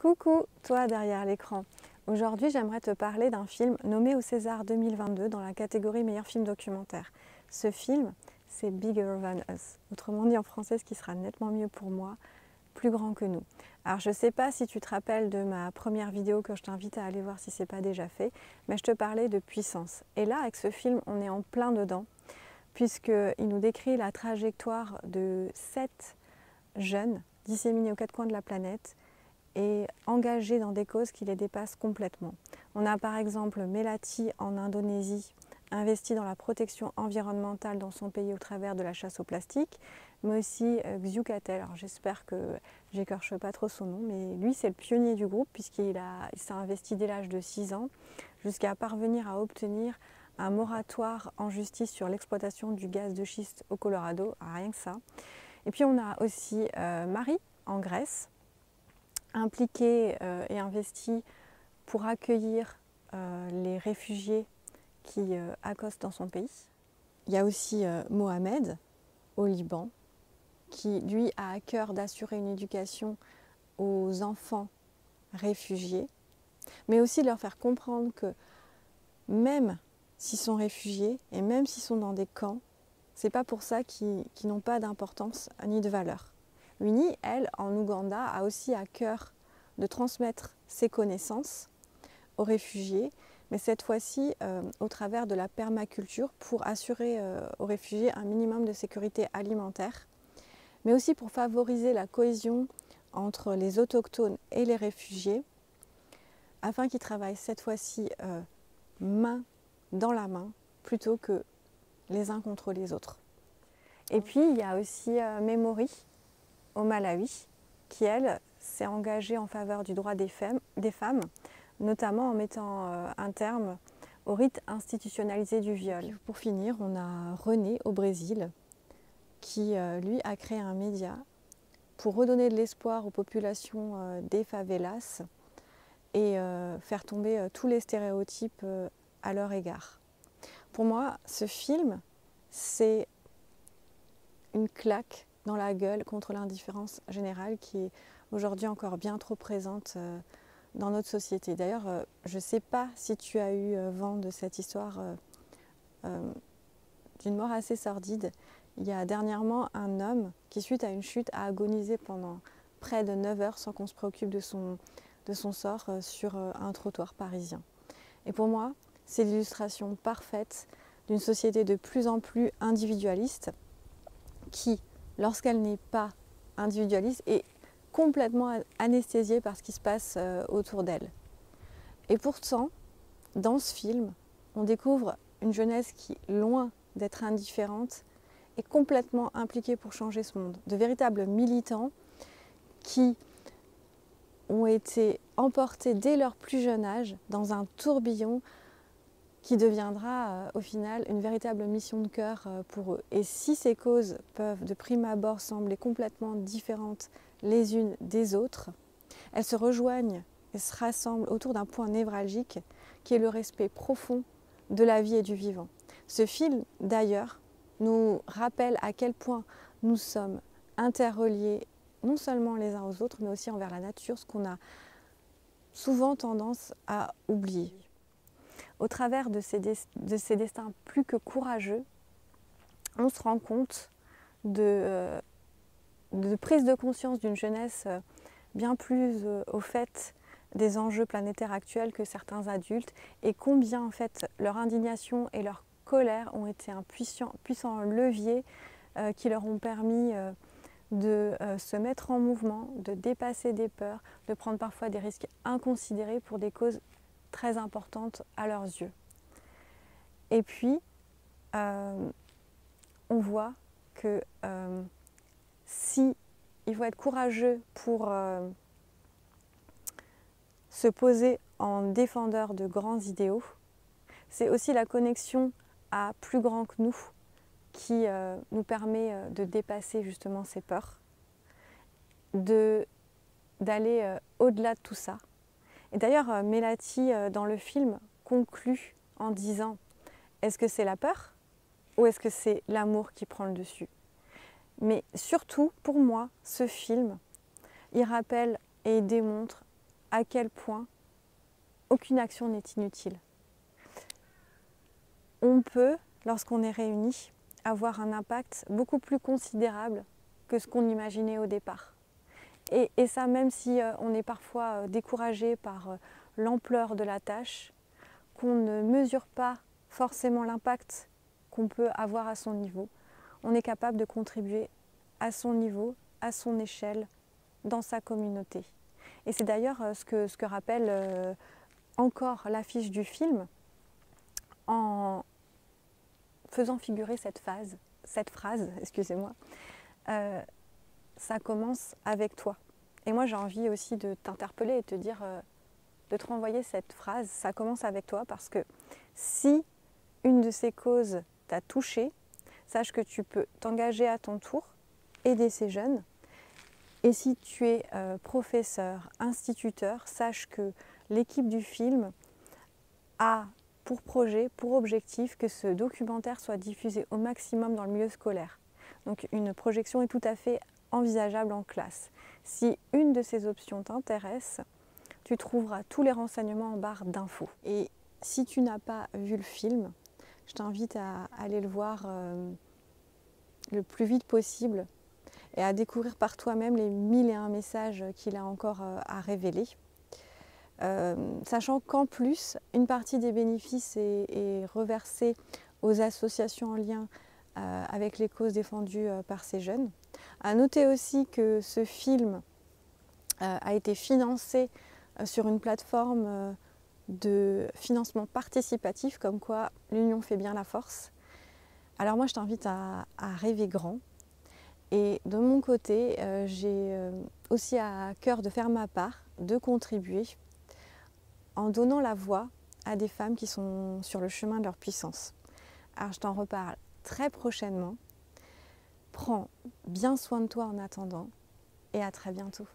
Coucou, toi derrière l'écran. Aujourd'hui, j'aimerais te parler d'un film nommé au César 2022 dans la catégorie meilleur film documentaire. Ce film, c'est Bigger Than Us. Autrement dit en français, ce qui sera nettement mieux pour moi, plus grand que nous. Alors je ne sais pas si tu te rappelles de ma première vidéo que je t'invite à aller voir si ce n'est pas déjà fait, mais je te parlais de puissance. Et là, avec ce film, on est en plein dedans, puisqu'il nous décrit la trajectoire de 7 jeunes disséminés aux 4 coins de la planète, et engagés dans des causes qui les dépassent complètement. On a par exemple Melati en Indonésie, investi dans la protection environnementale dans son pays au travers de la chasse au plastique, mais aussi Xiu Katel. Alors j'espère que j'écorche pas trop son nom, mais lui c'est le pionnier du groupe puisqu'il s'est investi dès l'âge de 6 ans jusqu'à parvenir à obtenir un moratoire en justice sur l'exploitation du gaz de schiste au Colorado, rien que ça. Et puis on a aussi Marie en Grèce, impliqué et investi pour accueillir les réfugiés qui accostent dans son pays. Il y a aussi Mohamed au Liban, qui lui a à cœur d'assurer une éducation aux enfants réfugiés, mais aussi de leur faire comprendre que même s'ils sont réfugiés et même s'ils sont dans des camps, c'est pas pour ça qu'ils n'ont pas d'importance ni de valeur. Winnie, elle, en Ouganda, a aussi à cœur de transmettre ses connaissances aux réfugiés, mais cette fois-ci au travers de la permaculture pour assurer aux réfugiés un minimum de sécurité alimentaire, mais aussi pour favoriser la cohésion entre les autochtones et les réfugiés, afin qu'ils travaillent cette fois-ci main dans la main, plutôt que les uns contre les autres. Et puis il y a aussi Memory au Malawi, qui elle s'est engagée en faveur du droit des femmes, notamment en mettant un terme au rite institutionnalisé du viol. Et pour finir, on a René au Brésil, qui lui a créé un média pour redonner de l'espoir aux populations des favelas et faire tomber tous les stéréotypes à leur égard. Pour moi, ce film, c'est une claque dans la gueule contre l'indifférence générale qui est aujourd'hui encore bien trop présente dans notre société. D'ailleurs, je ne sais pas si tu as eu vent de cette histoire d'une mort assez sordide. Il y a dernièrement un homme qui, suite à une chute, a agonisé pendant près de 9 heures sans qu'on se préoccupe de son sort sur un trottoir parisien. Et pour moi, c'est l'illustration parfaite d'une société de plus en plus individualiste qui, lorsqu'elle n'est pas individualiste, est complètement anesthésiée par ce qui se passe autour d'elle. Et pourtant, dans ce film, on découvre une jeunesse qui, loin d'être indifférente, est complètement impliquée pour changer ce monde. De véritables militants qui ont été emportés dès leur plus jeune âge dans un tourbillon qui deviendra au final une véritable mission de cœur pour eux. Et si ces causes peuvent de prime abord sembler complètement différentes les unes des autres, elles se rejoignent et se rassemblent autour d'un point névralgique qui est le respect profond de la vie et du vivant. Ce film, d'ailleurs, nous rappelle à quel point nous sommes interreliés, non seulement les uns aux autres, mais aussi envers la nature, ce qu'on a souvent tendance à oublier. Au travers de ces destins plus que courageux, on se rend compte de prise de conscience d'une jeunesse bien plus au fait des enjeux planétaires actuels que certains adultes, et combien en fait leur indignation et leur colère ont été un puissant levier qui leur ont permis de se mettre en mouvement, de dépasser des peurs, de prendre parfois des risques inconsidérés pour des causes très importantes à leurs yeux. Et puis, on voit que si il faut être courageux pour se poser en défendeur de grands idéaux, c'est aussi la connexion à plus grand que nous qui nous permet de dépasser justement ces peurs, d'aller au-delà de tout ça. Et d'ailleurs, Melati, dans le film, conclut en disant « Est-ce que c'est la peur ou est-ce que c'est l'amour qui prend le dessus ?» Mais surtout, pour moi, ce film, il rappelle et il démontre à quel point aucune action n'est inutile. On peut, lorsqu'on est réunis, avoir un impact beaucoup plus considérable que ce qu'on imaginait au départ. Et ça, même si on est parfois découragé par l'ampleur de la tâche, qu'on ne mesure pas forcément l'impact qu'on peut avoir à son niveau, on est capable de contribuer à son niveau, à son échelle, dans sa communauté. Et c'est d'ailleurs ce que rappelle encore l'affiche du film en faisant figurer cette phrase, excusez-moi, ça commence avec toi. Et moi j'ai envie aussi de t'interpeller et de te dire, de te renvoyer cette phrase, ça commence avec toi, parce que si une de ces causes t'a touché, sache que tu peux t'engager à ton tour, aider ces jeunes. Et si tu es professeur, instituteur, sache que l'équipe du film a pour projet, pour objectif que ce documentaire soit diffusé au maximum dans le milieu scolaire. Donc une projection est tout à fait envisageable en classe. Si une de ces options t'intéresse, tu trouveras tous les renseignements en barre d'infos. Et si tu n'as pas vu le film, je t'invite à aller le voir le plus vite possible et à découvrir par toi-même les 1001 messages qu'il a encore à révéler. Sachant qu'en plus, une partie des bénéfices est reversée aux associations en lien avec les causes défendues par ces jeunes. À noter aussi que ce film a été financé sur une plateforme de financement participatif, comme quoi l'union fait bien la force. Alors moi je t'invite à rêver grand, et de mon côté j'ai aussi à cœur de faire ma part, de contribuer en donnant la voix à des femmes qui sont sur le chemin de leur puissance. Alors je t'en reparle très prochainement. Prends bien soin de toi en attendant, et à très bientôt.